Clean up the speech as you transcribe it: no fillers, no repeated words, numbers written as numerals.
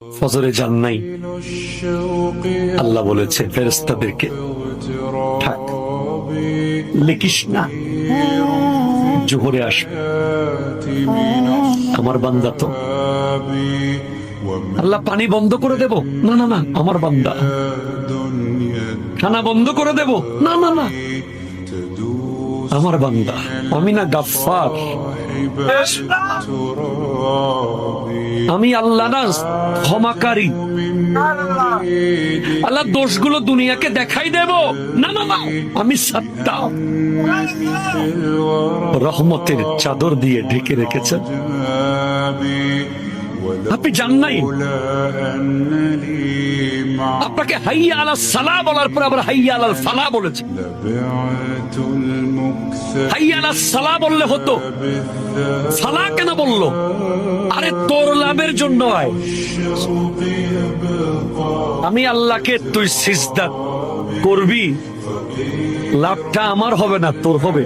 ফজরে যান নাই, আল্লাহ বলেছে ফেরেশতাদেরকে থাক, লিখিস না, জোহরে আসবে। আমার বান্দা তো, আল্লাহ পানি বন্ধ করে দেব, না না না, আমার বান্দা। খানা বন্ধ করে দেব, না না না, আমার বান্দা। আমি না গাফফার, আমি আল্লাহ না ক্ষমাকারী। আল্লাহ দোষগুলো দুনিয়াকে দেখাই দেব, না না না, আমি সাত্তার। রহমতের চাদর দিয়ে ঢেকে রেখেছেন, আপনি জান নাই। আপনাকে হাইয়া আলাস সালাহ বলার পর আবার হাইয়া আলাল ফালাহ বলেছে। হাইয়া আলাস সালাহ বললে হতো, ফালাহ কেন বললো? আরে তোর লাভের জন্য আয়। আমি আল্লাহকে তুই সিজদা করবি, লাভটা আমার হবে না, তোর হবে।